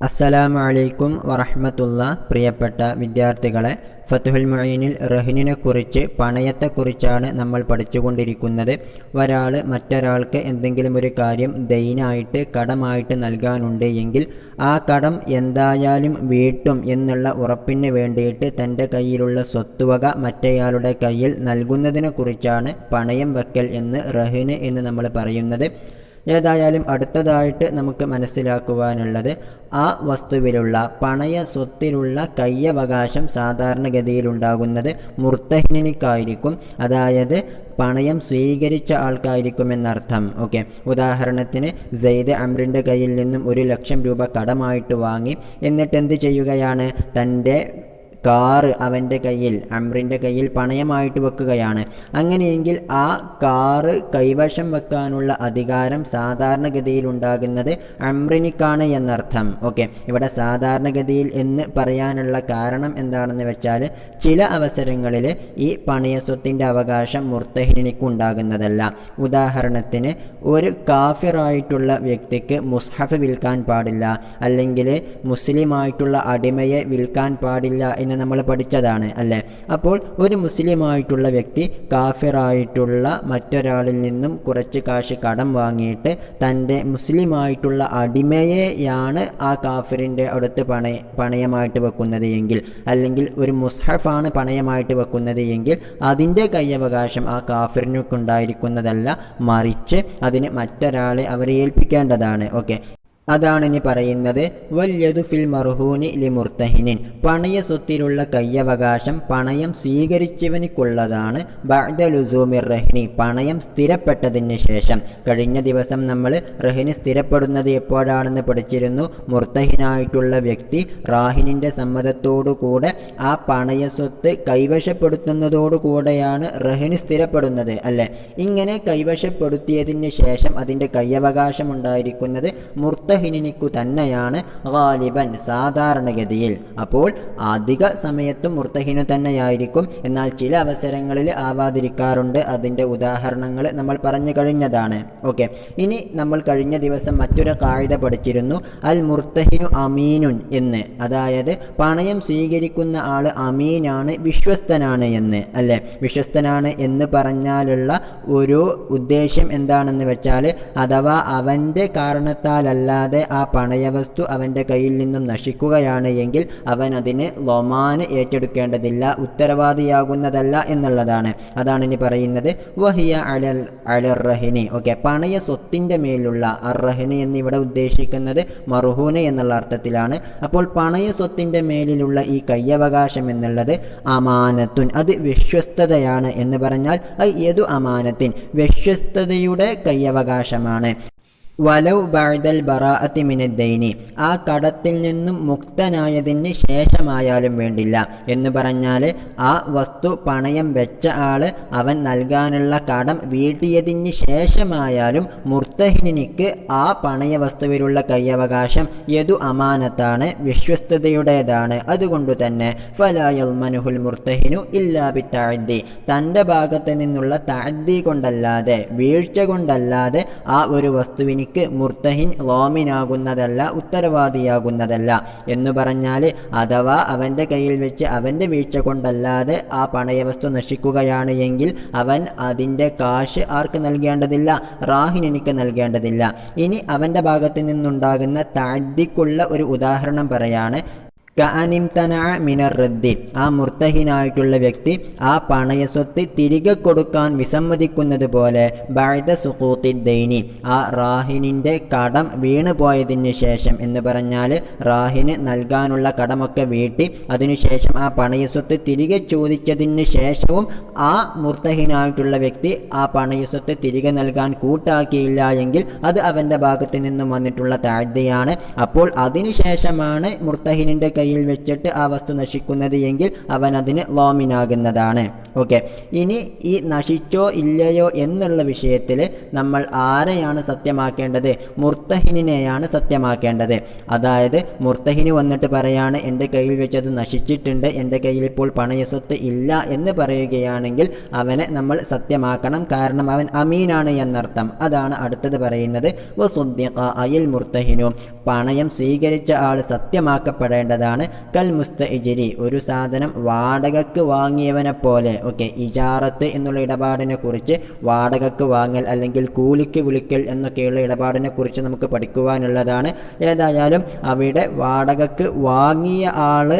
അസ്സലാമു അലൈക്കും വറഹ്മത്തുള്ള. പ്രിയപ്പെട്ട വിദ്യാർത്ഥികളെ, ഫത്ഹുൽ മുഈനിൽ റഹിനിനെക്കുറിച്ച്, പണയത്തെക്കുറിച്ചാണ് നമ്മൾ പഠിച്ചുകൊണ്ടിരിക്കുന്നത്. ഒരാൾ മറ്റൊരാൾക്ക് എന്തെങ്കിലും ഒരു കാര്യം ദൈനായിട്ട്, കടമായിട്ട് നൽകാനുണ്ട് എങ്കിൽ ആ കടം എന്തായാലും വീട്ടും എന്നുള്ള ഉറപ്പിന് വേണ്ടിയിട്ട് തൻ്റെ കയ്യിലുള്ള സ്വത്തുവക മറ്റേയാളുടെ കയ്യിൽ നൽകുന്നതിനെക്കുറിച്ചാണ് പണയം വയ്ക്കൽ എന്ന്, റഹിന് എന്ന് നമ്മൾ പറയുന്നത്. ഏതായാലും അടുത്തതായിട്ട് നമുക്ക് മനസ്സിലാക്കുവാനുള്ളത്, ആ വസ്തുവിലുള്ള പണയ സ്വത്തിലുള്ള കയ്യവകാശം സാധാരണഗതിയിലുണ്ടാകുന്നത് മുർത്തഹിനിക്കായിരിക്കും. അതായത് പണയം സ്വീകരിച്ച ആൾക്കായിരിക്കുമെന്നർത്ഥം. ഓക്കെ, ഉദാഹരണത്തിന് സെയ്ദ് അമ്രിൻ്റെ കയ്യിൽ നിന്നും 1,00,000 രൂപ കടമായിട്ട് വാങ്ങി. എന്നിട്ട് എന്ത് ചെയ്യുകയാണ്? തൻ്റെ കാറ് അവൻ്റെ കയ്യിൽ, അമ്രിൻ്റെ കയ്യിൽ പണയമായിട്ട് വെക്കുകയാണ്. അങ്ങനെയെങ്കിൽ ആ കാറ് കൈവശം വെക്കാനുള്ള അധികാരം സാധാരണഗതിയിൽ ഉണ്ടാകുന്നത് അമ്രിനിക്കാണ് എന്നർത്ഥം. ഓക്കെ, ഇവിടെ സാധാരണഗതിയിൽ എന്ന് പറയാനുള്ള കാരണം എന്താണെന്ന് വെച്ചാൽ, ചില അവസരങ്ങളിൽ ഈ പണയ സ്വത്തിൻ്റെ അവകാശം മുർത്തഹിനിക്ക് ഉണ്ടാകുന്നതല്ല. ഉദാഹരണത്തിന്, ഒരു കാഫിറായിട്ടുള്ള വ്യക്തിക്ക് മുസ്ഹഫ് വിൽക്കാൻ പാടില്ല, അല്ലെങ്കിൽ മുസ്ലിമായിട്ടുള്ള അടിമയെ വിൽക്കാൻ പാടില്ല എന്ന് നമ്മൾ പഠിച്ചതാണ് അല്ലേ? അപ്പോൾ ഒരു മുസ്ലിമായിട്ടുള്ള വ്യക്തി കാഫിറായിട്ടുള്ള മറ്റൊരാളിൽ നിന്നും കുറച്ച് കാശ് കടം വാങ്ങിയിട്ട് തൻ്റെ മുസ്ലിമായിട്ടുള്ള അടിമയെയാണ് ആ കാഫിറിൻ്റെ അടുത്ത് പണയമായിട്ട് വെക്കുന്നത് എങ്കിൽ, അല്ലെങ്കിൽ ഒരു മുസ്ഹഫാണ് പണയമായിട്ട് വെക്കുന്നത് എങ്കിൽ, അതിൻ്റെ കയ്യവകാശം ആ കാഫിറിനുണ്ടായിരിക്കുന്നതല്ല, മറിച്ച് അതിന് മറ്റൊരാളെ അവരെ ഏൽപ്പിക്കേണ്ടതാണ്. ഓക്കെ, അതാണ് ഇനി പറയുന്നത്. വല്യദു ഫിൽ മർഹൂനി ലി മുർത്തഹിനിൻ, പണയ സ്വത്തിലുള്ള കയ്യവകാശം പണയം സ്വീകരിച്ചവനിക്കുള്ളതാണ്. ബഅദ ലുസൂമിർ റഹിനി, പണയം സ്ഥിരപ്പെട്ടതിന് ശേഷം. കഴിഞ്ഞ ദിവസം നമ്മൾ റഹിന് സ്ഥിരപ്പെടുന്നത് എപ്പോഴാണെന്ന് പഠിച്ചിരുന്നു. മുർത്തഹിനായിട്ടുള്ള വ്യക്തി റാഹിനിൻ്റെ സമ്മതത്തോടുകൂടെ ആ പണയ സ്വത്ത് കൈവശപ്പെടുത്തുന്നതോടുകൂടെയാണ് റഹിന് സ്ഥിരപ്പെടുന്നത് അല്ലേ? ഇങ്ങനെ കൈവശപ്പെടുത്തിയതിന് ശേഷം അതിൻ്റെ കയ്യവകാശം ഉണ്ടായിരിക്കുന്നത് മുർത്തഹിനിക്കു തന്നെയാണ് ഗാലിബൻ, സാധാരണഗതിയിൽ. അപ്പോൾ അധിക സമയത്തും മുർത്തഹിനു തന്നെയായിരിക്കും. എന്നാൽ ചില അവസരങ്ങളിൽ ആവാതിരിക്കാറുണ്ട്. അതിൻ്റെ ഉദാഹരണങ്ങൾ നമ്മൾ പറഞ്ഞു കഴിഞ്ഞതാണ്. ഓക്കെ, ഇനി നമ്മൾ കഴിഞ്ഞ ദിവസം മറ്റൊരു ഖായിദ പഠിച്ചിരുന്നു, അൽ മുർത്തഹിനു അമീനുൻ എന്ന്. അതായത് പണയം സ്വീകരിക്കുന്ന ആൾ അമീനാണ്, വിശ്വസ്തനാണ് എന്ന് അല്ലേ? വിശ്വസ്തനാണ് എന്ന് പറഞ്ഞാലുള്ള ഒരു ഉദ്ദേശ്യം എന്താണെന്ന് വെച്ചാൽ, അഥവാ അവൻ്റെ കാരണത്താലല്ലാതെ ആ പണയവസ്തു അവൻ്റെ കയ്യിൽ നിന്നും നശിക്കുകയാണ് എങ്കിൽ അവൻ അതിന് ലൊമാന് ഏറ്റെടുക്കേണ്ടതില്ല, ഉത്തരവാദിയാകുന്നതല്ല എന്നുള്ളതാണ്. അതാണ് ഇനി പറയുന്നത്, വഹിയ അലർ റഹിനി. ഓക്കെ, പണയ സ്വത്തിൻ്റെ മേലുള്ള അർറഹിനി എന്നിവിടെ ഉദ്ദേശിക്കുന്നത് മർഹൂന എന്നുള്ള അർത്ഥത്തിലാണ്. അപ്പോൾ പണയ സ്വത്തിൻ്റെ മേലിലുള്ള ഈ കയ്യവകാശം എന്നുള്ളത് അമാനത്തുൻ, അത് വിശ്വസ്തതയാണ് എന്ന് പറഞ്ഞാൽ യദു അമാനത്തിൻ, വിശ്വസ്തതയുടെ കയ്യവകാശമാണ്. വലൗ ബഅദൽ ബറാഅത്തി മിനദ്ദൈനി, ആ കടത്തിൽ നിന്നും മുക്തനായതിന് ശേഷമായാലും വേണ്ടില്ല എന്ന് പറഞ്ഞാൽ, ആ വസ്തു പണയം വെച്ച ആള് അവൻ നൽകാനുള്ള കടം വീട്ടിയതിന് ശേഷമായാലും മുർത്തഹിനിക്ക് ആ പണയ വസ്തുവിലുള്ള കയ്യവകാശം യദു അമാനത്താണ്, വിശ്വസ്തതയുടേതാണ്. അതുകൊണ്ട് തന്നെ ഫലാ യൽമനുഹുൽ മുർത്തഹിനു ഇല്ലാ ബിത്തഅദ്ദി, തൻ്റെ ഭാഗത്ത് നിന്നുള്ള തഅദ്ദി കൊണ്ടല്ലാതെ, വീഴ്ച കൊണ്ടല്ലാതെ ആ ഒരു വസ്തുവിന് മുർത്തഹിൻ ലോമിനാകുന്നതല്ല, ഉത്തരവാദിയാകുന്നതല്ല എന്ന് പറഞ്ഞാൽ, അഥവാ അവൻ്റെ കയ്യിൽ വെച്ച് അവൻ്റെ വീഴ്ച കൊണ്ടല്ലാതെ ആ പണയവസ്തു നശിക്കുകയാണ് എങ്കിൽ അവൻ അതിൻ്റെ കാശ് ആർക്ക് നൽകേണ്ടതില്ല? റാഹിനിക്ക് നൽകേണ്ടതില്ല. ഇനി അവൻ്റെ ഭാഗത്ത് നിന്നുണ്ടാകുന്ന തഅദ്ദിക്കുള്ള ഒരു ഉദാഹരണം പറയാണ്. കഅനിംതനഅ മിനർ റദ്ദി, ആ മുർത്തഹിനായിട്ടുള്ള വ്യക്തി ആ പണയസ്വത്ത് തിരികെ കൊടുക്കാൻ വിസമ്മതിക്കുന്നത് പോലെ ബഅദ സുഖൂത്തിദ് ദൈനി, ആ റാഹിനിൻ്റെ കടം വീണ് പോയതിന് ശേഷം എന്ന് പറഞ്ഞാൽ റാഹിന് നൽകാനുള്ള കടമൊക്കെ വീട്ടി അതിനുശേഷം ആ പണയസ്വത്ത് തിരികെ ചോദിച്ചതിന് ശേഷവും ആ മുർത്തഹിനായിട്ടുള്ള വ്യക്തി ആ പണയസ്വത്ത് തിരികെ നൽകാൻ കൂട്ടാക്കിയില്ല എങ്കിൽ അത് അവൻ്റെ ഭാഗത്ത് നിന്നും വന്നിട്ടുള്ള തഅദ്ദിയാണ്. അപ്പോൾ അതിനുശേഷമാണ് മുർത്തഹിനിൻ്റെ കയ്യിൽ വെച്ചിട്ട് ആ വസ്തു നശിക്കുന്നത് എങ്കിൽ അവൻ അതിന് ലോമിനാകുന്നതാണ്. ഓക്കെ, ഇനി ഈ നശിച്ചോ ഇല്ലയോ എന്നുള്ള വിഷയത്തിൽ നമ്മൾ ആരെയാണ് സത്യമാക്കേണ്ടത്? മുർത്തഹിനെയാണ് സത്യമാക്കേണ്ടത്. അതായത് മുർത്തഹിന് വന്നിട്ട് പറയാണ് എൻ്റെ കയ്യിൽ വെച്ചത് നശിച്ചിട്ടുണ്ട്, എൻ്റെ കയ്യിൽ ഇപ്പോൾ പണയസ്വത്ത് ഇല്ല എന്ന് പറയുകയാണെങ്കിൽ അവനെ നമ്മൾ സത്യമാക്കണം. കാരണം അവൻ അമീനാണ് എന്നർത്ഥം. അതാണ് അടുത്തത് പറയുന്നത്. വസുദ്ദിഖ അയൽ മുർത്തഹിനു, പണയം സ്വീകരിച്ച ആൾ സത്യമാക്കപ്പെടേണ്ടതാണ്. കൽ മുസ്തഇജിരി, ഒരു സാധനം വാടകക്ക് വാങ്ങിയവനെ പോലെ. ഓക്കെ, ഇജാറത്ത് എന്നുള്ള ഇടപാടിനെ കുറിച്ച്, വാടകക്ക് വാങ്ങൽ അല്ലെങ്കിൽ കൂലിക്ക് വിളിക്കൽ എന്നൊക്കെയുള്ള ഇടപാടിനെ കുറിച്ച് നമുക്ക് പഠിക്കുവാനുള്ളതാണ്. ഏതായാലും അവിടെ വാടകക്ക് വാങ്ങിയ ആള്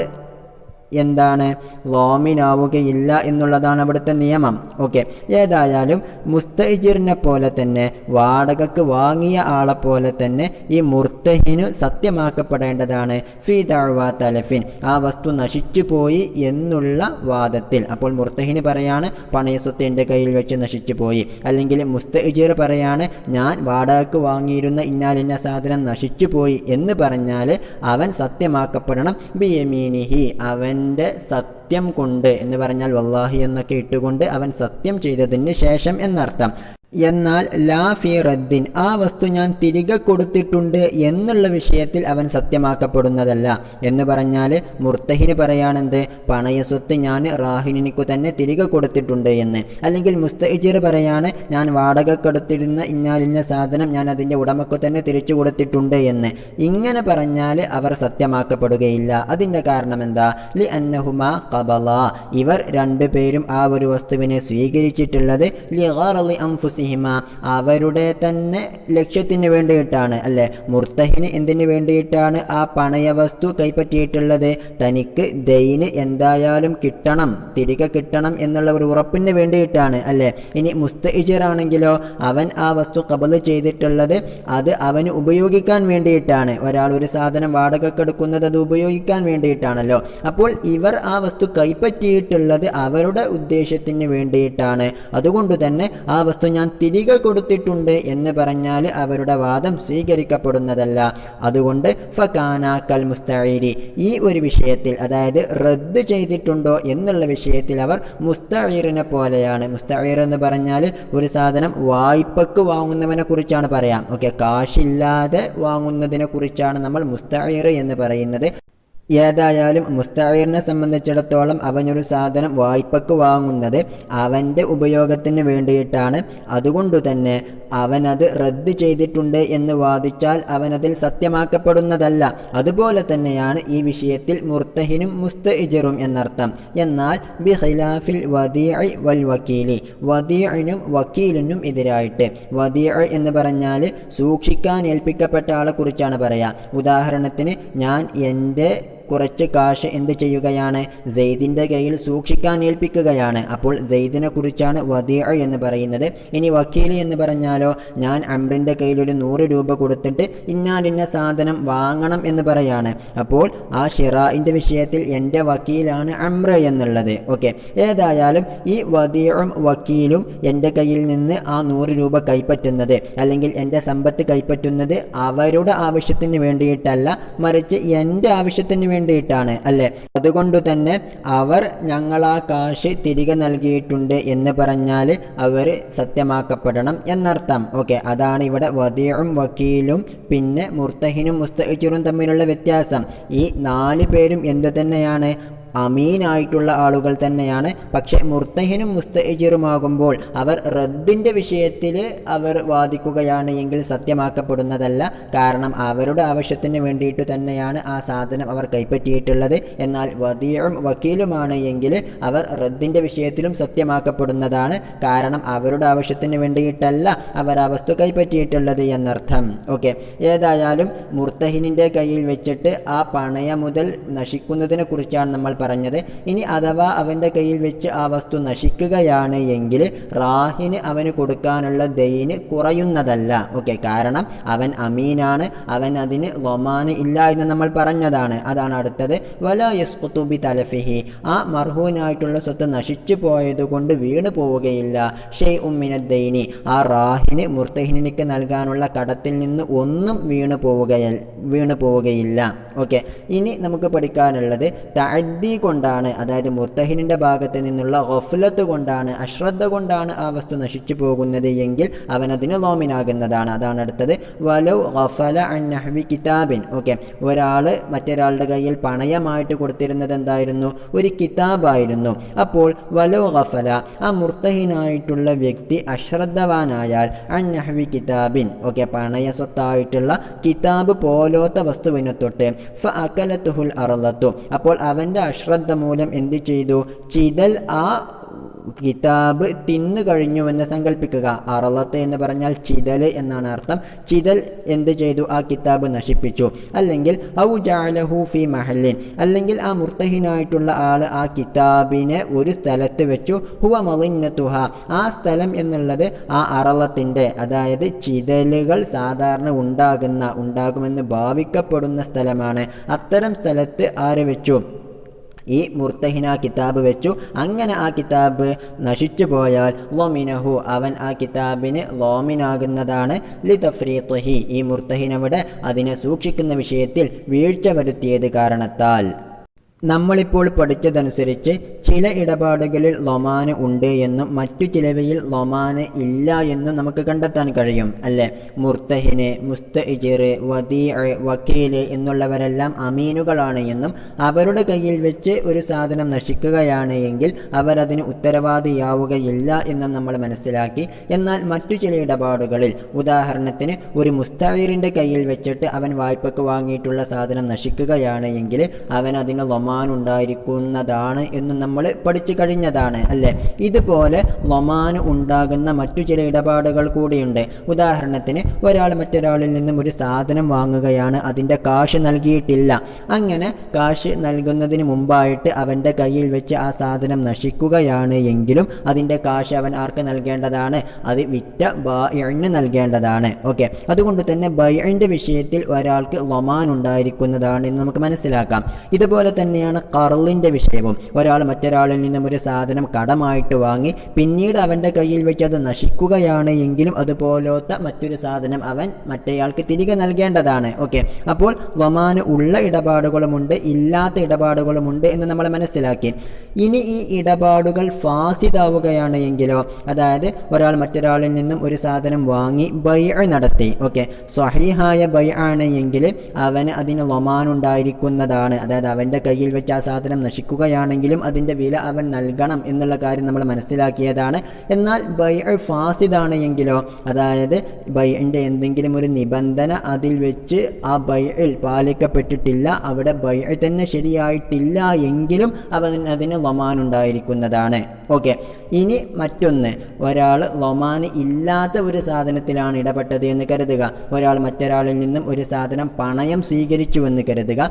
എന്താണ്? ലോമിനാവുകയില്ല എന്നുള്ളതാണ് അവിടുത്തെ നിയമം. ഓക്കെ, ഏതായാലും മുസ്തഇജിറിനെ പോലെ തന്നെ, വാടകക്ക് വാങ്ങിയ ആളെ പോലെ തന്നെ ഈ മുർത്തഹിനു സത്യമാക്കപ്പെടേണ്ടതാണ്. ഫി ദഅ്വ തലഫിൻ, ആ വസ്തു നശിച്ചു പോയി എന്നുള്ള വാദത്തിൽ. അപ്പോൾ മുർത്തഹിന് പറയാണ് പണയസ്വത്ത് എൻ്റെ കയ്യിൽ വെച്ച് നശിച്ചു പോയി, അല്ലെങ്കിൽ മുസ്തഇജിർ പറയാണ് ഞാൻ വാടകക്ക് വാങ്ങിയിരുന്ന ഇന്നാലിന്ന സാധനം നശിച്ചു പോയി എന്ന് പറഞ്ഞാൽ അവൻ സത്യമാക്കപ്പെടണം. ബിയമീനിഹി, അവൻ്റെ സത്യം കൊണ്ട് എന്ന് പറഞ്ഞാൽ വല്ലാഹി എന്നൊക്കെ ഇട്ടുകൊണ്ട് അവൻ സത്യം ചെയ്തതിന് ശേഷം എന്നർത്ഥം. എന്നാൽ ലാ ഫി റദ്ദിൻ, ആ വസ്തു ഞാൻ തിരികെ കൊടുത്തിട്ടുണ്ട് എന്നുള്ള വിഷയത്തിൽ അവൻ സത്യമാക്കപ്പെടുന്നതല്ല. എന്ന് പറഞ്ഞാൽ മുർത്തഹിന് പറയാണെന്ത്? പണയസ്വത്ത് ഞാൻ റാഹിനിക്കു തന്നെ തിരികെ കൊടുത്തിട്ടുണ്ട് എന്ന്. അല്ലെങ്കിൽ മുസ്തഇജിർ പറയാണ് ഞാൻ വാടകക്കെടുത്തിരുന്ന ഇന്നാലിന്ന സാധനം ഞാൻ അതിൻ്റെ ഉടമക്കു തന്നെ തിരിച്ചു കൊടുത്തിട്ടുണ്ട് എന്ന്. ഇങ്ങനെ പറഞ്ഞാൽ അവർ സത്യമാക്കപ്പെടുകയില്ല. അതിൻ്റെ കാരണം എന്താ? ലി അന്നഹുമാ ഖബല, ഇവർ രണ്ടുപേരും ആ ഒരു വസ്തുവിനെ സ്വീകരിച്ചിട്ടുള്ളത് ലി ഗറളി അൻഫുസിഹിമ, അവരുടെ തന്നെ ലക്ഷ്യത്തിന് വേണ്ടിയിട്ടാണ്. അല്ലെ, മുർത്തഹിന് എന്തിനു വേണ്ടിയിട്ടാണ് ആ പണയ വസ്തു കൈപ്പറ്റിയിട്ടുള്ളത്? തനിക്ക് ദൈന് എന്തായാലും കിട്ടണം, തിരികെ കിട്ടണം എന്നുള്ള ഒരു ഉറപ്പിന് വേണ്ടിയിട്ടാണ്. അല്ലെ, ഇനി മുസ്തഇജിറാണെങ്കിലോ അവൻ ആ വസ്തു ഖബള് ചെയ്തിട്ടുള്ളത് അത് അവന് ഉപയോഗിക്കാൻ വേണ്ടിയിട്ടാണ്. ഒരാൾ ഒരു സാധനം വാടകക്കെടുക്കുന്നത് അത് ഉപയോഗിക്കാൻ വേണ്ടിയിട്ടാണല്ലോ. അപ്പോൾ ഇവർ ആ വസ്തു കൈപ്പറ്റിയിട്ടുള്ളത് അവരുടെ ഉദ്ദേശത്തിന് വേണ്ടിയിട്ടാണ്. അതുകൊണ്ട് തന്നെ ആ വസ്തു ഞാൻ തിരികെ കൊടുത്തിട്ടുണ്ട് എന്ന് പറഞ്ഞാൽ അവരുടെ വാദം സ്വീകരിക്കപ്പെടുന്നതല്ല. അതുകൊണ്ട് ഫകാന കൽ മുസ്തഈരി, ഈ ഒരു വിഷയത്തിൽ, അതായത് റദ്ദ് ചെയ്തിട്ടുണ്ടോ എന്നുള്ള വിഷയത്തിൽ അവർ മുസ്തഈറിനെ പോലെയാണ്. മുസ്തഈർ എന്ന് പറഞ്ഞാൽ ഒരു സാധനം വായ്പക്ക് വാങ്ങുന്നവനെ കുറിച്ചാണ് പറയാം. ഓക്കെ, കാശില്ലാതെ വാങ്ങുന്നതിനെ കുറിച്ചാണ് നമ്മൾ മുസ്തഈർ എന്ന് പറയുന്നത്. ഏതായാലും മുസ്തഈറിനെ സംബന്ധിച്ചിടത്തോളം അവനൊരു സാധനം വായ്പക്ക് വാങ്ങുന്നത് അവൻ്റെ ഉപയോഗത്തിന് വേണ്ടിയിട്ടാണ്. അതുകൊണ്ടു തന്നെ അവനത് റദ്ദ് ചെയ്തിട്ടുണ്ട് എന്ന് വാദിച്ചാൽ അവനതിൽ സത്യമാക്കപ്പെടുന്നതല്ല. അതുപോലെ തന്നെയാണ് ഈ വിഷയത്തിൽ മുർത്തഹിനും മുസ്തഇജിറും എന്നർത്ഥം. എന്നാൽ ബിഖിലാഫിൽ വദീഇ വൽ വക്കീലി, വദീഇനും വക്കീലിനും എതിരായിട്ട്. വദീഇ എന്ന് പറഞ്ഞാൽ സൂക്ഷിക്കാൻ ഏൽപ്പിക്കപ്പെട്ട ആളെ കുറിച്ചാണ് പറയാം. ഉദാഹരണത്തിന് ഞാൻ എൻ്റെ കുറച്ച് കാശ് എന്ത് ചെയ്യുകയാണ്? സെയ്ദിൻ്റെ കയ്യിൽ സൂക്ഷിക്കാൻ ഏൽപ്പിക്കുകയാണ്. അപ്പോൾ സെയ്ദിനെ കുറിച്ചാണ് വദീഅ എന്ന് പറയുന്നത്. ഇനി വക്കീല് എന്ന് പറഞ്ഞാലോ, ഞാൻ അംറിൻ്റെ കയ്യിൽ ഒരു 100 രൂപ കൊടുത്തിട്ട് ഇന്നാലിന്ന സാധനം വാങ്ങണം എന്ന് പറയാണ്. അപ്പോൾ ആ ഷിറാഇൻ്റെ വിഷയത്തിൽ എൻ്റെ വക്കീലാണ് അംറ എന്നുള്ളത്. ഓക്കെ, ഏതായാലും ഈ വദീഉം വക്കീലും എൻ്റെ കയ്യിൽ നിന്ന് ആ 100 രൂപ കൈപ്പറ്റുന്നത് അല്ലെങ്കിൽ എൻ്റെ സമ്പത്ത് കൈപ്പറ്റുന്നത് അവരുടെ ആവശ്യത്തിന് വേണ്ടിയിട്ടല്ല, മറിച്ച് എൻ്റെ ആവശ്യത്തിന് വേണ്ടിയിട്ടാണ്. അല്ലേ, അതുകൊണ്ട് തന്നെ അവർ ഞങ്ങളാ കാശ് തിരികെ നൽകിയിട്ടുണ്ട് എന്ന് പറഞ്ഞാൽ അവർ സത്യമാക്കപ്പെടണം എന്നർത്ഥം. ഓക്കെ, അതാണ് ഇവിടെ വദീഉം വക്കീലും പിന്നെ മുർത്തഹിനും മുസ്തഇജിറും തമ്മിലുള്ള വ്യത്യാസം. ഈ 4 പേരും എന്ത് തന്നെയാണ്? അമീനായിട്ടുള്ള ആളുകൾ തന്നെയാണ്. പക്ഷെ മുർത്തഹിനും മുസ്തഇജിറുമാകുമ്പോൾ അവർ റദ്ദിൻ്റെ വിഷയത്തിൽ അവർ വാദിക്കുകയാണ് എങ്കിൽ സത്യമാക്കപ്പെടുന്നതല്ല. കാരണം അവരുടെ ആവശ്യത്തിന് വേണ്ടിയിട്ട് തന്നെയാണ് ആ സാധനം അവർ കൈപ്പറ്റിയിട്ടുള്ളത്. എന്നാൽ വദീഉം വക്കീലുമാണ് എങ്കിൽ അവർ റദ്ദിൻ്റെ വിഷയത്തിലും സത്യമാക്കപ്പെടുന്നതാണ്. കാരണം അവരുടെ ആവശ്യത്തിന് വേണ്ടിയിട്ടല്ല അവർ ആ വസ്തു കൈപ്പറ്റിയിട്ടുള്ളത് എന്നർത്ഥം. ഓക്കെ, ഏതായാലും മുർത്തഹിനിൻ്റെ കയ്യിൽ വെച്ചിട്ട് ആ പണയ മുതൽ നശിക്കുന്നതിനെ കുറിച്ചാണ് നമ്മൾ പറഞ്ഞത്. ഇനി അഥവാ അവൻ്റെ കയ്യിൽ വെച്ച് ആ വസ്തു നശിക്കുകയാണ് എങ്കിൽ റാഹിന് അവന് കൊടുക്കാനുള്ള ദൈന് കുറയുന്നതല്ല. ഓക്കെ, കാരണം അവൻ അമീനാണ്, അവൻ അതിന് ലൊമാന് ഇല്ല എന്ന് നമ്മൾ പറഞ്ഞതാണ്. അതാണ് അടുത്തത്. വലാ യസ്ഖുതു ബി തലഫിഹി, ആ മർഹൂനായിട്ടുള്ള സ്വത്ത് നശിച്ചു പോയതുകൊണ്ട് വീണു പോവുകയില്ല. ഷൈഉം മിനദ് ദൈനി, ആ റാഹിന് മുർത്തഹിനിക്ക് നൽകാനുള്ള കടത്തിൽ നിന്ന് ഒന്നും വീണു പോവുകയില്ല. ഓക്കെ, ഇനി നമുക്ക് പഠിക്കാനുള്ളത് തഅദ്ദി കൊണ്ടാണ്, അതായത് മുർത്തഹിനിൻ്റെ ഭാഗത്ത് നിന്നുള്ള ഗഫ്ലത്ത് കൊണ്ടാണ്, അശ്രദ്ധ കൊണ്ടാണ് ആ വസ്തു നശിച്ചു പോകുന്നത് എങ്കിൽ അവനതിന് ലോമിനാകുന്നതാണ്. അതാണ് അടുത്തത്. വലൗ ഗഫല അൻ നഹ്വി കിതാബിൻ. ഓക്കെ, ഒരാൾ മറ്റൊരാളുടെ കയ്യിൽ പണയമായിട്ട് കൊടുത്തിരുന്നത് എന്തായിരുന്നു? ഒരു കിതാബായിരുന്നു. അപ്പോൾ വലൗ ഗഫല, ആ മുർത്തഹിനായിട്ടുള്ള വ്യക്തി അശ്രദ്ധവാനായാൽ അൻ നഹ്വി കിതാബിൻ, ഓക്കെ, പണയ സ്വത്തായിട്ടുള്ള കിതാബ് പോലോത്ത വസ്തുവിനെ തൊട്ട് ഫഅകലതുഹുൽ അർളത്തു, അപ്പോൾ അവൻ്റെ അശ്രദ്ധ മൂലം എന്ത് ചെയ്തു? ചിതൽ ആ കിതാബ് തിന്നു കഴിഞ്ഞുവെന്ന് സങ്കല്പിക്കുക. അറളത്ത് എന്ന് പറഞ്ഞാൽ ചിതൽ എന്നാണ് അർത്ഥം. ചിതൽ എന്ത് ചെയ്തു? ആ കിതാബ് നശിപ്പിച്ചു. അല്ലെങ്കിൽ ഔ ജഅലഹു ഫി മഹല്ലിൻ, അല്ലെങ്കിൽ ആ മുർത്തഹിനായിട്ടുള്ള ആൾ ആ കിതാബിനെ ഒരു സ്ഥലത്ത് വെച്ചു. ഹുവ മളിന്നതുഹ, ആ സ്ഥലം എന്നുള്ളത് ആ അറളത്തിൻ്റെ, അതായത് ചിതലുകൾ സാധാരണ ഉണ്ടാകുമെന്ന് ഭാവിക്കപ്പെടുന്ന സ്ഥലമാണ്. അത്തരം സ്ഥലത്ത് ആര് വെച്ചു? ഈ മുർത്തഹിന കിതാബ് വെച്ചു. അങ്ങനെ ആ കിതാബ് നശിച്ചു പോയാൽ ലൊമിനഹു, അവൻ ആ കിതാബിന് ലോമിനാകുന്നതാണ്. ലിതഫ്രീഖിഹി, ഈ മുർത്തഹിനവിടെ അതിനെ സൂക്ഷിക്കുന്ന വിഷയത്തിൽ വീഴ്ച വരുത്തിയത് കാരണത്താൽ. നമ്മളിപ്പോൾ പഠിച്ചതനുസരിച്ച് ചില ഇടപാടുകളിൽ ലൊമാന് ഉണ്ട് എന്നും മറ്റു ചിലവയിൽ ലൊമാന് ഇല്ല എന്നും നമുക്ക് കണ്ടെത്താൻ കഴിയും, അല്ലേ? മുർത്തഹിന്, മുസ്തഇജിർ, വദീഅ, വക്കീൽ എന്നുള്ളവരെല്ലാം അമീനുകളാണ് എന്നും അവരുടെ കയ്യിൽ വെച്ച് ഒരു സാധനം നശിക്കുകയാണ് എങ്കിൽ അവരതിന് ഉത്തരവാദിയാവുകയില്ല എന്നും നമ്മൾ മനസ്സിലാക്കി. എന്നാൽ മറ്റു ചില ഇടപാടുകളിൽ, ഉദാഹരണത്തിന് ഒരു മുസ്തഈറിൻ്റെ കയ്യിൽ വെച്ചിട്ട് അവൻ വായ്പക്ക് വാങ്ങിയിട്ടുള്ള സാധനം നശിക്കുകയാണ് എങ്കിൽ അവൻ അതിന് ലൊമാനുണ്ടായിരിക്കുന്നതാണ് എന്ന് നമ്മൾ പഠിച്ചു കഴിഞ്ഞതാണ്, അല്ലേ? ഇതുപോലെ ലൊമാന് ഉണ്ടാകുന്ന മറ്റു ചില ഇടപാടുകൾ കൂടിയുണ്ട്. ഉദാഹരണത്തിന് ഒരാൾ മറ്റൊരാളിൽ നിന്നും ഒരു സാധനം വാങ്ങുകയാണ്, അതിൻ്റെ കാശ് നൽകിയിട്ടില്ല. അങ്ങനെ കാശ് നൽകുന്നതിന് മുമ്പായിട്ട് അവൻ്റെ കയ്യിൽ വെച്ച് ആ സാധനം നശിക്കുകയാണ് എങ്കിലും അതിൻ്റെ കാശ് അവൻ ആർക്ക് നൽകേണ്ടതാണ്? അത് വിറ്റ ബൈഇന് നൽകേണ്ടതാണ്. ഓക്കെ, അതുകൊണ്ട് തന്നെ ബൈഇൻ്റെ വിഷയത്തിൽ ഒരാൾക്ക് ലൊമാൻ ഉണ്ടായിരിക്കുന്നതാണ് എന്ന് നമുക്ക് മനസ്സിലാക്കാം. ഇതുപോലെ തന്നെയാണ് ഖർളിൻ്റെ വിഷയവും. ഒരാൾ മറ്റൊരാളിൽ നിന്നും ഒരു സാധനം കടമായിട്ട് വാങ്ങി പിന്നീട് അവൻ്റെ കയ്യിൽ വെച്ച് അത് നശിക്കുകയാണ് എങ്കിലും അതുപോലത്തെ മറ്റൊരു സാധനം അവൻ മറ്റേയാൾക്ക് തിരികെ നൽകേണ്ടതാണ്. ഓക്കെ, അപ്പോൾ ലൊമാന് ഉള്ള ഇടപാടുകളുമുണ്ട്, ഇല്ലാത്ത ഇടപാടുകളുമുണ്ട് എന്ന് നമ്മൾ മനസ്സിലാക്കി. ഇനി ഈ ഇടപാടുകൾ ഫാസിദാവുകയാണ് എങ്കിലോ, അതായത് ഒരാൾ മറ്റൊരാളിൽ നിന്നും ഒരു സാധനം വാങ്ങി ബൈഅ നടത്തി, ഓക്കെ, സ്വഹീഹായ ബൈഅ ആണ് എങ്കിൽ അവന് അതിന് ലൊമാൻ ഉണ്ടായിരിക്കുന്നതാണ്. അതായത് അവൻ്റെ കയ്യിൽ വെച്ച് ആ സാധനം നശിക്കുകയാണെങ്കിലും അതിൻ്റെ വില അവൻ നൽകണം എന്നുള്ള കാര്യം നമ്മൾ മനസ്സിലാക്കിയതാണ്. എന്നാൽ ബൈഅ ഫാസിദാണ് എങ്കിലോ, അതായത് ബൈഇൻ്റെ എന്തെങ്കിലും ഒരു നിബന്ധന അതിൽ വെച്ച് ആ ബൈഇൽ പാലിക്കപ്പെട്ടിട്ടില്ല, അവിടെ ബൈഅ തന്നെ ശരിയായിട്ടില്ല എങ്കിലും അതിന് ലൊമാൻ ഉണ്ടായിരിക്കുന്നതാണ്. ഓക്കെ, ഇനി മറ്റൊന്ന്, ഒരാൾ ലൊമാന് ഇല്ലാത്ത ഒരു സാധനത്തിലാണ് ഇടപെട്ടത് എന്ന് കരുതുക. ഒരാൾ മറ്റൊരാളിൽ നിന്നും ഒരു സാധനം പണയം സ്വീകരിച്ചുവെന്ന് കരുതുക.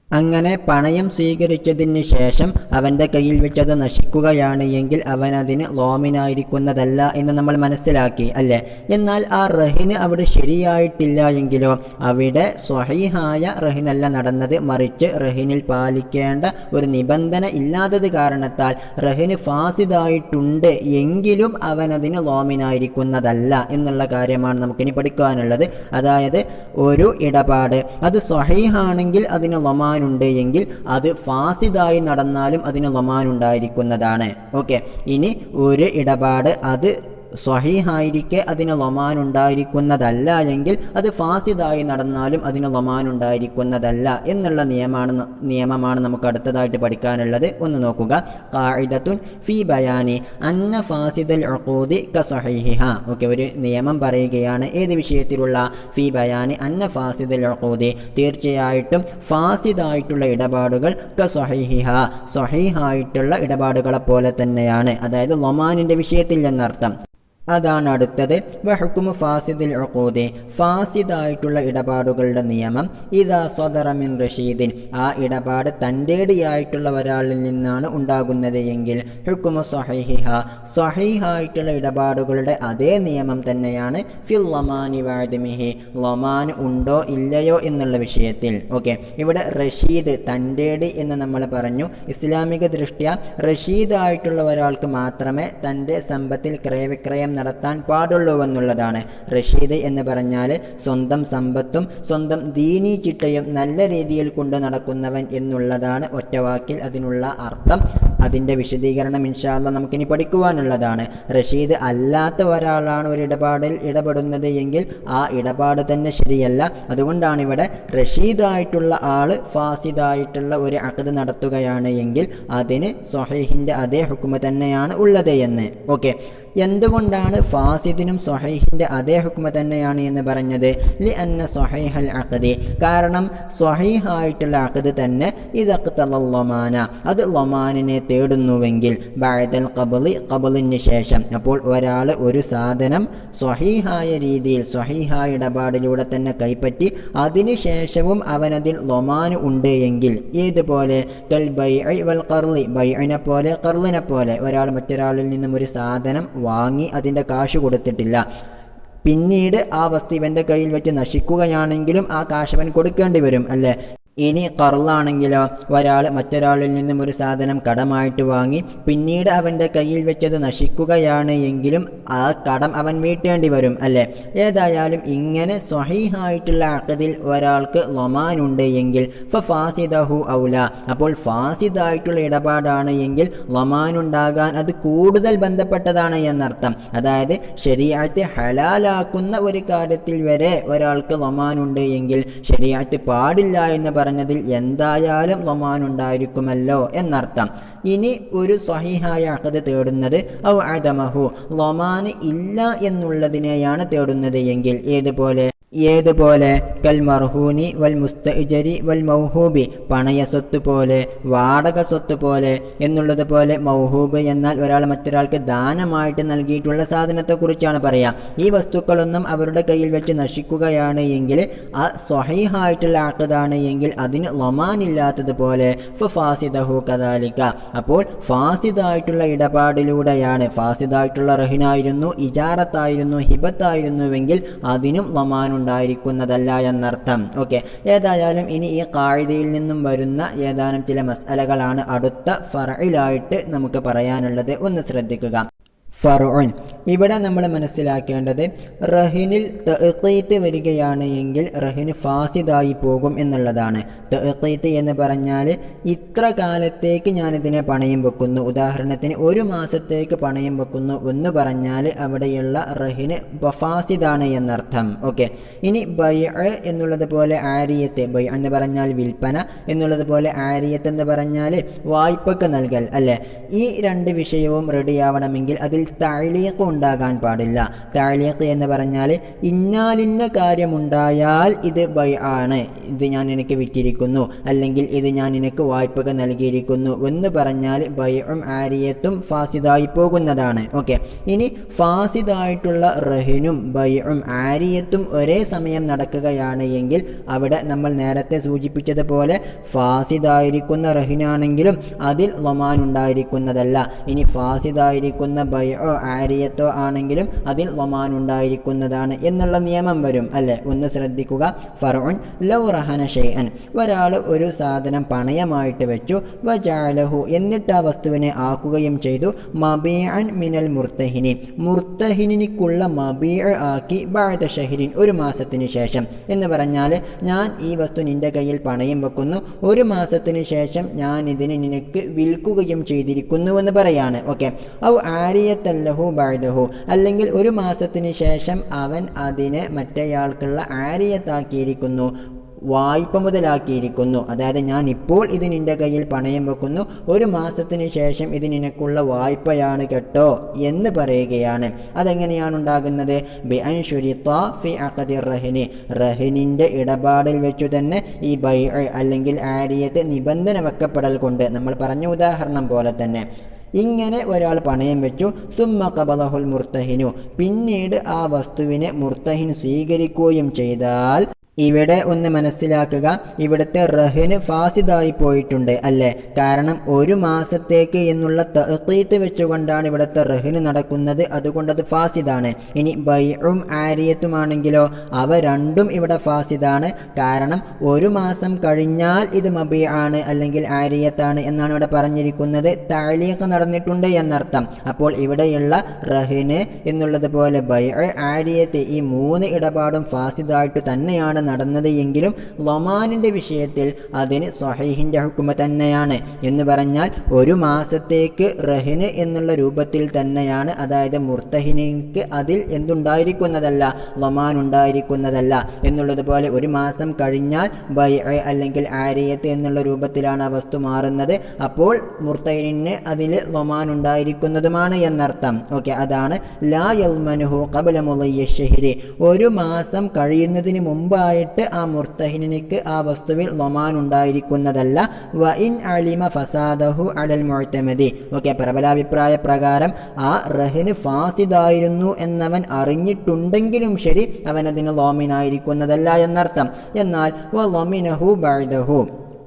അങ്ങനെ പണയം സ്വീകരിച്ചതിന് ശേഷം അവൻ്റെ കയ്യിൽ വെച്ചത് നശിക്കുകയാണ് എങ്കിൽ അവൻ അതിന് ലോമിനായിരിക്കുന്നതല്ല എന്ന് നമ്മൾ മനസ്സിലാക്കി, അല്ലേ? എന്നാൽ ആ റഹിന് അവിടെ ശരിയായിട്ടില്ല എങ്കിലോ, അവിടെ സ്വഹീഹായ റഹിനല്ല നടന്നത്, മറിച്ച് റഹിനിൽ പാലിക്കേണ്ട ഒരു നിബന്ധന ഇല്ലാത്തത് കാരണത്താൽ റഹിന് ഫാസിദായിട്ടുണ്ട് എങ്കിലും അവൻ അതിന് ലോമിനായിരിക്കുന്നതല്ല എന്നുള്ള കാര്യമാണ് നമുക്കിനി പഠിക്കാനുള്ളത്. അതായത് ഒരു ഇടപാട് അത് സ്വഹീഹാണെങ്കിൽ അതിന് ലൊമാൻ ഉണ്ട് എങ്കിൽ അത് ഫാസിദായി നടന്നാലും അതിന് ലൊമാൻ ഉണ്ടായിരിക്കുന്നതാണ്. ഓക്കെ, ഇനി ഒരു ഇടപാട് അത് സ്വഹീഹായിരിക്കെ അതിന് ലൊമാൻ ഉണ്ടായിരിക്കുന്നതല്ല എങ്കിൽ അത് ഫാസിദായി നടന്നാലും അതിന് ലൊമാൻ ഉണ്ടായിരിക്കുന്നതല്ല എന്നുള്ള നിയമമാണ് നമുക്ക് അടുത്തതായിട്ട് പഠിക്കാനുള്ളത്. ഒന്ന് നോക്കുക. ഖാഇദത്തുൻ ഫീ ബയാനി അന്ന ഫാസിദൽ ഉഖൂദി കസഹീഹിഹ. ഓക്കെ, ഒരു നിയമം പറയുകയാണ്. ഏത് വിഷയത്തിലുള്ള? ഫീ ബയാനി അന്ന ഫാസിദൽ ഉഖൂദി, തീർച്ചയായിട്ടും ഫാസിദായിട്ടുള്ള ഇടപാടുകൾ കസഹീഹിഹ, സ്വഹീഹായിട്ടുള്ള ഇടപാടുകളെ പോലെ തന്നെയാണ്. അതായത് ലൊമാനിൻ്റെ വിഷയത്തിൽ എന്നർത്ഥം. അതാണ് അടുത്തത്. വഹുക്കുമു ഫാസിദിൽ ഉഖൂദി, ഫാസിദായിട്ടുള്ള ഇടപാടുകളുടെ നിയമം ഇദാ സദറ മിൻ റഷീദിൻ, ആ ഇടപാട് തൻ്റേടിയായിട്ടുള്ള ഒരാളിൽ നിന്നാണ് ഉണ്ടാകുന്നത് എങ്കിൽ ഹുക്കുമു സ്വഹീഹിഹ, സ്വഹീഹായിട്ടുള്ള ഇടപാടുകളുടെ അതേ നിയമം തന്നെയാണ് ഫിൽ ലമാനി വഅദമിഹി, ലമാൻ ഉണ്ടോ ഇല്ലയോ എന്നുള്ള വിഷയത്തിൽ. ഓക്കെ, ഇവിടെ റഷീദ് തൻ്റേടി എന്ന് നമ്മൾ പറഞ്ഞു. ഇസ്ലാമിക ദൃഷ്ട്യാ റഷീദായിട്ടുള്ള ഒരാൾക്ക് മാത്രമേ തൻ്റെ സമ്പത്തിൽ ക്രയവിക്രയം നടത്താൻ പാടുള്ളൂവെന്നുള്ളതാണ്. റഷീദ് എന്ന് പറഞ്ഞാൽ സ്വന്തം സമ്പത്തും സ്വന്തം ദീനീ ചിട്ടയും നല്ല രീതിയിൽ കൊണ്ട് നടക്കുന്നവൻ എന്നുള്ളതാണ് ഒറ്റവാക്കിൽ അതിനുള്ള അർത്ഥം. അതിൻ്റെ വിശദീകരണം ഇൻഷാ അല്ലാഹ് നമുക്കിനി പഠിക്കുവാനുള്ളതാണ്. റഷീദ് അല്ലാത്ത ഒരാളാണ് ഒരു ഇടപാടിൽ ഇടപെടുന്നത് എങ്കിൽ ആ ഇടപാട് തന്നെ ശരിയല്ല. അതുകൊണ്ടാണ് ഇവിടെ റഷീദായിട്ടുള്ള ആൾ ഫാസിദായിട്ടുള്ള ഒരു അഖദ് നടത്തുകയാണ് എങ്കിൽ അതിന് സ്വഹീഹിൻ്റെ അതേ ഹുക്മ തന്നെയാണ് ഉള്ളത് എന്ന്. ഓക്കെ, എന്തുകൊണ്ടാണ് ഫാസിദിനും സ്വഹീഹിൻ്റെ അതേ ഹുക്മ തന്നെയാണ് എന്ന് പറഞ്ഞത്? ലി അന്ന സ്വഹീഹൽ അഖദി, കാരണം സ്വഹീഹായിട്ടുള്ള അഖദ് തന്നെ ഇദഖ്തലൽ ലമാന, അത് ലമാനിനെ തേടുന്നുവെങ്കിൽ ബഅദൽ ഖബ്ലി, ഖബ്ലിന് ശേഷം. അപ്പോൾ ഒരാൾ ഒരു സാധനം സ്വഹീഹായ രീതിയിൽ സ്വഹീഹായ ഇടപാടിലൂടെ തന്നെ കൈപ്പറ്റി അതിനുശേഷവും അവനതിൽ ലമാൻ ഉണ്ട് എങ്കിൽ, ഏതുപോലെ കൽ ബൈഇ വൽ ഖർളി, ബൈഇനെ പോലെ ഖർളിനെ പോലെ, ഒരാൾ മറ്റൊരാളിൽ നിന്നും ഒരു സാധനം വാങ്ങി അതിൻ്റെ കാശ് കൊടുത്തിട്ടില്ല, പിന്നീട് ആ വസ്തു ഇവൻ്റെ കയ്യിൽ വെച്ച് നശിക്കുകയാണെങ്കിലും ആ കാശ് അവൻ കൊടുക്കേണ്ടി വരും അല്ലേ. ഇനി ഖർളാണെങ്കിലോ, ഒരാൾ മറ്റൊരാളിൽ നിന്നും ഒരു സാധനം കടമായിട്ട് വാങ്ങി പിന്നീട് അവൻ്റെ കയ്യിൽ വെച്ചത് നശിക്കുകയാണ് എങ്കിലും ആ കടം അവൻ വീട്ടേണ്ടി വരും അല്ലേ. ഏതായാലും ഇങ്ങനെ സ്വഹീഹായിട്ടുള്ള അഖദിൽ ഒരാൾക്ക് ലമാനുണ്ട് എങ്കിൽ ഫാസിദഹു ഔല, അപ്പോൾ ഫാസിദായിട്ടുള്ള ഇടപാടാണ് എങ്കിൽ ലമാനുണ്ടാകാൻ അത് കൂടുതൽ ബന്ധപ്പെട്ടതാണ് എന്നർത്ഥം. അതായത് ശരീഅത്ത് ഹലാലാക്കുന്ന ഒരു കാര്യത്തിൽ വരെ ഒരാൾക്ക് ലമാനുണ്ട് എങ്കിൽ ശരീഅത്ത് പാടില്ല എന്ന് പറഞ്ഞതിൽ എന്തായാലും ലമാൻ ഉണ്ടായിരിക്കുമല്ലോ എന്നർത്ഥം. ഇനി ഒരു സ്വഹീഹായ അഖദ് തേടുന്നത് ഔ അദമഹു, ലമാൻ ഇല്ല എന്നുള്ളതിനെയാണ് തേടുന്നത് എങ്കിൽ, ഏതുപോലെ കൽ മർഹൂനി വൽ മുസ്തഅജരി വൽ മൗഹൂബി, പണയ സ്വത്ത് പോലെ വാടക സ്വത്ത് പോലെ എന്നുള്ളത് പോലെ. മൗഹൂബ് എന്നാൽ ഒരാൾ മറ്റൊരാൾക്ക് ദാനമായിട്ട് നൽകിയിട്ടുള്ള സാധനത്തെക്കുറിച്ചാണ് പറയാം. ഈ വസ്തുക്കളൊന്നും അവരുടെ കയ്യിൽ വെച്ച് നശിക്കുകയാണ് എങ്കിൽ ആ സ്വഹീഹായിട്ടുള്ള അഖദാണ് എങ്കിൽ അതിന് ലമാനില്ലാത്തതുപോലെ ഫാസിദഹു കദാലിക, അപ്പോൾ ഫാസിദായിട്ടുള്ള ഇടപാടിലൂടെയാണ്, ഫാസിദായിട്ടുള്ള റഹിനായിരുന്നു, ഇജാറത്തായിരുന്നു, ഹിബത്തായിരുന്നുവെങ്കിൽ അതിനും ലമാൻ ഉണ്ടായിരിക്കുന്നതല്ല എന്നർത്ഥം. ഓക്കെ, ഏതായാലും ഇനി ഈ ഖാഇദയിൽ നിന്നും വരുന്ന ഏതാനും ചില മസ്അലകളാണ് അടുത്ത ഫർഇലായിട്ട് നമുക്ക് പറയാനുള്ളത്. ഒന്ന് ശ്രദ്ധിക്കുക. ഫർഉൻ, ഇവിടെ നമ്മൾ മനസ്സിലാക്കേണ്ടത് റഹിനിൽ തഅഖീത്ത് വരികയാണ് എങ്കിൽ റഹിന് ഫാസിദായി പോകും എന്നുള്ളതാണ്. തഅഖീത്ത് എന്ന് പറഞ്ഞാൽ ഇത്ര കാലത്തേക്ക് ഞാനിതിനെ പണയം വെക്കുന്നു, ഉദാഹരണത്തിന് ഒരു മാസത്തേക്ക് പണയം വെക്കുന്നു എന്ന് പറഞ്ഞാൽ അവിടെയുള്ള റഹിന് ഫാസിദാണ് എന്നർത്ഥം. ഓക്കെ, ഇനി ബൈഅ എന്നുള്ളത് പോലെ ആരിയത്ത്, ബൈഅ എന്ന് പറഞ്ഞാൽ വിൽപ്പന, എന്നുള്ളത് പോലെ ആരിയത്ത് എന്ന് പറഞ്ഞാൽ വായ്പക്ക് നൽകൽ അല്ലേ. ഈ രണ്ട് വിഷയവും റെഡിയാവണമെങ്കിൽ അതിൽ തഅലീഖ് ഉണ്ടാകാൻ പാടില്ല. തഅലീഖ് എന്ന് പറഞ്ഞാൽ ഇന്നാലിന്ന കാര്യമുണ്ടായാൽ ഇത് ബൈഅാണ്, ഇത് ഞാൻ നിനക്ക് വിറ്റിരിക്കുന്നു, അല്ലെങ്കിൽ ഇത് ഞാൻ നിനക്ക് വായ്പക നൽകിയിരിക്കുന്നു എന്ന് പറഞ്ഞാൽ ബൈഉം ആരിയത്തും ഫാസിദായി പോകുന്നതാണ്. ഓക്കെ, ഇനി ഫാസിദായിട്ടുള്ള റഹിനും ബൈഉം ആരിയത്തും ഒരേ സമയം നടക്കുകയാണ് എങ്കിൽ അവിടെ നമ്മൾ നേരത്തെ സൂചിപ്പിച്ചതുപോലെ ഫാസിദായിരിക്കുന്ന റഹിനാണെങ്കിലും അതിൽ ലമാൻ ഉണ്ടായിരിക്കുന്നതല്ല. ഇനി ഫാസിദായിരിക്കുന്ന ബൈഉ ആരിയത്തോ ആണെങ്കിലും അതിൽ ലമാൻ ഉണ്ടായിരിക്കുന്നതാണ് എന്നുള്ള നിയമം വരും അല്ലേ. ഒന്ന് ശ്രദ്ധിക്കുക. ഫർഉൻ ലൗ റഹന ഷൈഅൻ, ഒരാൾ ഒരു സാധനം പണയമായിട്ട് വെച്ചു, വജഅലഹു, എന്നിട്ട് ആ വസ്തുവിനെ ആക്കുകയും ചെയ്തു, മബീഅൻ മിനൽ മുർത്തഹിനി, മുർത്തഹിനിക്കുള്ള മബീഅ ആക്കി, ബഅദ ഷഹ്രിൻ, ഒരു മാസത്തിന് ശേഷം. എന്ന് പറഞ്ഞാൽ ഞാൻ ഈ വസ്തു നിന്റെ കയ്യിൽ പണയം വെക്കുന്നു, ഒരു മാസത്തിന് ശേഷം ഞാൻ ഇതിന് നിനക്ക് വിൽക്കുകയും ചെയ്തിരിക്കുന്നുവെന്ന് പറയാണ്. ഓക്കെ, ഔ ആരിയത്തല്ലഹു ബഅദഹു, അല്ലെങ്കിൽ ഒരു മാസത്തിന് ശേഷം അവൻ അതിനെ മറ്റേയാൾക്കുള്ള ആരിയത്താക്കിയിരിക്കുന്നു, വായ്പ മുതലാക്കിയിരിക്കുന്നു. അതായത് ഞാൻ ഇപ്പോൾ ഇത് നിന്റെ കയ്യിൽ പണയം വെക്കുന്നു, ഒരു മാസത്തിന് ശേഷം ഇത് നിനക്കുള്ള വായ്പയാണ് കേട്ടോ എന്ന് പറയുകയാണ്. അതെങ്ങനെയാണ് ഉണ്ടാകുന്നത്? ബിഅൻ ശുരിത ഫി അഖദി റഹിനി, റഹിനിൻ്റെ ഇടപാടിൽ വെച്ചു തന്നെ ഈ ബൈഅ അല്ലെങ്കിൽ ആരിയത്ത് നിബന്ധന വെക്കപ്പെടൽ കൊണ്ട്, നമ്മൾ പറഞ്ഞ ഉദാഹരണം പോലെ തന്നെ. ഇങ്ങനെ ഒരാൾ പണയം വെച്ചു. സുമ്മ ഖബലഹുൽ മുർത്തഹിനു, പിന്നീട് ആ വസ്തുവിനെ മുർത്തഹിൻ സ്വീകരിക്കുകയും ചെയ്താൽ, ഇവിടെ ഒന്ന് മനസ്സിലാക്കുക, ഇവിടുത്തെ റഹ്ന് ഫാസിദായി പോയിട്ടുണ്ട് അല്ലേ? കാരണം ഒരു മാസത്തേക്ക് എന്നുള്ള തഅഖീത്ത് വെച്ചുകൊണ്ടാണ് ഇവിടുത്തെ റഹ്ന് നടക്കുന്നത്, അതുകൊണ്ടത് ഫാസിദാണ്. ഇനി ബൈഉം ആരിയത്തുമാണെങ്കിലോ അവ രണ്ടും ഇവിടെ ഫാസിദാണ്. കാരണം ഒരു മാസം കഴിഞ്ഞാൽ ഇത് മബീആണ് അല്ലെങ്കിൽ ആരിയത്താണ് എന്നാണ് ഇവിടെ പറഞ്ഞിരിക്കുന്നത്. തഅലീഖ് നടന്നിട്ടുണ്ട് എന്നർത്ഥം. അപ്പോൾ ഇവിടെയുള്ള റഹ്ന് എന്നുള്ളത് പോലെ ബൈഉ, ആരിയത്ത് ഈ മൂന്ന് ഇടപാടും ഫാസിദായിട്ട് തന്നെയാണ് നടന്നത് എങ്കിലും ലൊമാനിൻ്റെ വിഷയത്തിൽ അതിന് സ്വഹീഹിൻ്റെ ഹുക്മ തന്നെയാണ്. എന്ന് പറഞ്ഞാൽ ഒരു മാസത്തേക്ക് റഹ്ന് എന്നുള്ള രൂപത്തിൽ തന്നെയാണ്, അതായത് മുർത്തഹിനിക്ക് അതിൽ എന്തുണ്ടായിരിക്കുന്നതല്ല, ലൊമാൻ ഉണ്ടായിരിക്കുന്നതല്ല എന്നുള്ളതുപോലെ ഒരു മാസം കഴിഞ്ഞാൽ ബൈഅ അല്ലെങ്കിൽ ആരിയത്ത് എന്നുള്ള രൂപത്തിലാണ് ആ വസ്തു മാറുന്നത്. അപ്പോൾ മുർത്തഹിനിന് അതിൽ ലൊമാൻ ഉണ്ടായിരിക്കുന്നതുമാണ് എന്നർത്ഥം. ഓക്കെ, അതാണ് ലാ യൽമനുഹു ഖബല മുളയ്യ ഷഹരി, ഒരു മാസം കഴിയുന്നതിന് മുമ്പായിട്ട് ആ മുർത്തഹിനിക്ക് ആ വസ്തുവിൽ ലൊമാൻ ഉണ്ടായിരിക്കുന്നതല്ല. വ ഇൻ അലിമ ഫസാദഹു അലൽ മുഅ്തമദി. ഓക്കെ, പ്രബലാഭിപ്രായ പ്രകാരം ആ റഹ്ന് ഫാസിദായിരുന്നു എന്നവൻ അറിഞ്ഞിട്ടുണ്ടെങ്കിലും ശരി, അവനതിന് ലോമിനായിരിക്കുന്നതല്ല എന്നർത്ഥം. എന്നാൽ വ ലമിനഹു ബഅദഹു,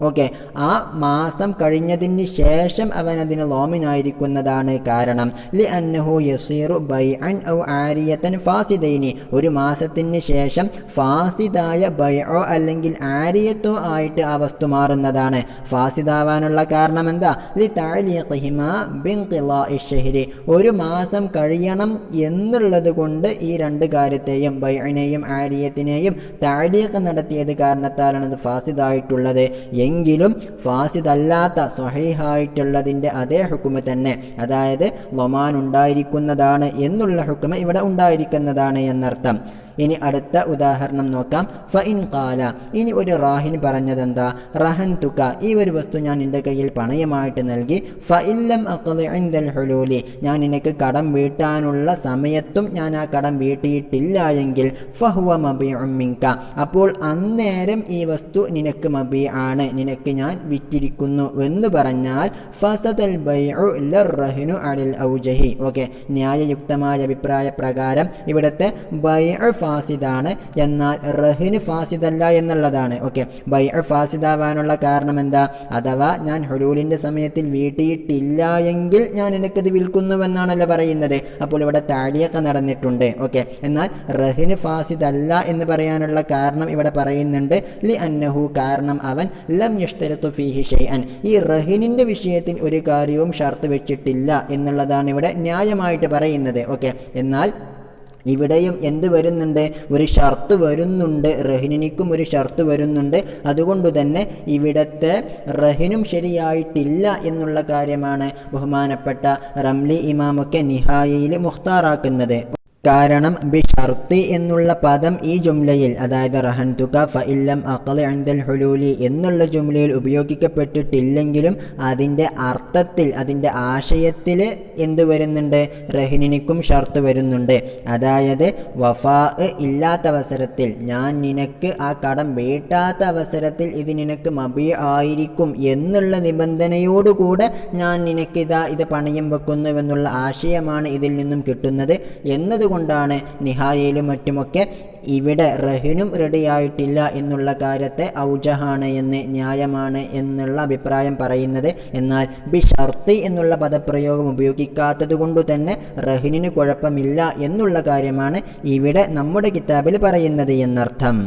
ഓക്കെ, ആ മാസം കഴിഞ്ഞതിന് ശേഷം അവൻ അതിന് ലോമിനായിരിക്കുന്നതാണ്. കാരണം ലി അന്നഹു യസീറു ബൈഅൻ ഔ ആരിയതൻ ഫാസിദൈനി, ഒരു മാസത്തിന് ശേഷം ഫാസിദായ ബൈഅോ അല്ലെങ്കിൽ ആരിയത്തോ ആയിട്ട് ആ വസ്തു മാറുന്നതാണ്. ഫാസിദാവാനുള്ള കാരണം എന്താ? ലി തഅലീഖിഹിമാ ബിൻഖിലാഇ ശഹരി, ഒരു മാസം കഴിയണം എന്നുള്ളത് കൊണ്ട് ഈ രണ്ട് കാര്യത്തെയും ബൈഅനെയും ആരിയത്തിനെയും തഅലീഖ് നടത്തിയത് കാരണത്താലാണ് അത് ഫാസിദായിട്ടുള്ളത്. എങ്കിലും ഫാസിദല്ലാത്ത സ്വഹീഹായിട്ടുള്ളതിൻ്റെ അതേ ഹുക്മ തന്നെ, അതായത് ലൊമാൻ ഉണ്ടായിരിക്കുന്നതാണ് എന്നുള്ള ഹുക്മ ഇവിടെ ഉണ്ടായിരിക്കുന്നതാണ് എന്നർത്ഥം. ഇനി അടുത്ത ഉദാഹരണം നോക്കാം. ഫഇൻ ഖാല, ഇനി ഒരു റാഹിൻ പറഞ്ഞതെന്താ? റഹൻ തുക, ഈ ഒരു വസ്തു ഞാൻ നിന്റെ കയ്യിൽ പണയമായിട്ട് നൽകി. ഫഇല്ലം അഖ്ളി ഇൻദൽ ഹുലൂലി, ഞാൻ നിനക്ക് കടം വീട്ടാനുള്ള സമയത്തും ഞാൻ ആ കടം വീട്ടിയിട്ടില്ല എങ്കിൽ ഫഹുവ മബീഉം മിൻക, അപ്പോൾ അന്നേരം ഈ വസ്തു നിനക്ക് മബീആണ്, നിനക്ക് ഞാൻ വിറ്റിരിക്കുന്നു എന്ന് പറഞ്ഞാൽ ഫസദൽ ബൈഉ ലർറഹ്നു അലൽ ഔജഹി. ഓക്കെ, ന്യായയുക്തമായ അഭിപ്രായ പ്രകാരം ഇവിടുത്തെ ബൈഉ ഫാസിദാണ്, എന്നാൽ റഹ്ന് ഫാസിദല്ല എന്നുള്ളതാണ്. ഓക്കെ, ബൈഅ ഫാസിദാവാനുള്ള കാരണം എന്താ? അഥവാ ഞാൻ ഹുലൂലിൻ്റെ സമയത്തിൽ വീട്ടിയിട്ടില്ല എങ്കിൽ ഞാൻ എനിക്കത് വിൽക്കുന്നുവെന്നാണല്ലോ പറയുന്നത്. അപ്പോൾ ഇവിടെ തഅലീഖ് നടന്നിട്ടുണ്ട്. ഓക്കെ, എന്നാൽ റഹ്ന് ഫാസിദല്ല എന്ന് പറയാനുള്ള കാരണം ഇവിടെ പറയുന്നുണ്ട്. ലി അന്നഹു, കാരണം അവൻ ലം യഷ്തരിതു ഫീഹി ഷൈഅൻ, ഈ റഹ്നിൻ്റെ വിഷയത്തിൽ ഒരു കാര്യവും ഷർത്ത് വെച്ചിട്ടില്ല എന്നുള്ളതാണ് ഇവിടെ ന്യായമായിട്ട് പറയുന്നത്. ഓക്കെ, എന്നാൽ ഇവിടെയും എന്ത് വരുന്നുണ്ട്? ഒരു ഷർത്ത് വരുന്നുണ്ട്, റഹ്നിനിക്കും ഒരു ഷർത്ത് വരുന്നുണ്ട്. അതുകൊണ്ട് തന്നെ ഇവിടത്തെ റഹ്നും ശരിയായിട്ടില്ല എന്നുള്ള കാര്യമാണ് ബഹുമാനപ്പെട്ട റംലി ഇമാമൊക്കെ നിഹായയിൽ മുഖ്താറാക്കുന്നത്. കാരണം ബിഷർത്തി എന്നുള്ള പദം ഈ ജുംലയിൽ, അതായത് റഹൻ തുക ഫഇല്ലം അഖ്ളി ഇൻദൽ ഹുലൂലി എന്നുള്ള ജുംലയിൽ ഉപയോഗിക്കപ്പെട്ടിട്ടില്ലെങ്കിലും അതിൻ്റെ അർത്ഥത്തിൽ, അതിൻ്റെ ആശയത്തിൽ എന്ത് വരുന്നുണ്ട്? റഹ്നിനിക്കും ഷർത്ത് വരുന്നുണ്ട്. അതായത് വഫാ ഇല്ലാത്ത അവസരത്തിൽ, ഞാൻ നിനക്ക് ആ കടം വീട്ടാത്ത അവസരത്തിൽ ഇത് നിനക്ക് മബീ ആയിരിക്കും എന്നുള്ള നിബന്ധനയോടുകൂടെ ഞാൻ നിനക്കിതാ ഇത് പണയം വെക്കുന്നുവെന്നുള്ള ആശയമാണ് ഇതിൽ നിന്നും കിട്ടുന്നത് എന്നതുകൊണ്ടാണ് നിഹായയിലും മറ്റുമൊക്കെ ഇവിടെ റഹ്നും റെഡിയായിട്ടില്ല എന്നുള്ള കാര്യത്തെ ഔജഹാണ് എന്ന്, ന്യായമാണ് എന്നുള്ള അഭിപ്രായം പറയുന്നത്. എന്നാൽ ബിഷർത്തി എന്നുള്ള പദപ്രയോഗം ഉപയോഗിക്കാത്തത് കൊണ്ട് തന്നെ റഹ്നിന് കുഴപ്പമില്ല എന്നുള്ള കാര്യമാണ് ഇവിടെ നമ്മുടെ കിതാബിൽ പറയുന്നത് എന്നർത്ഥം.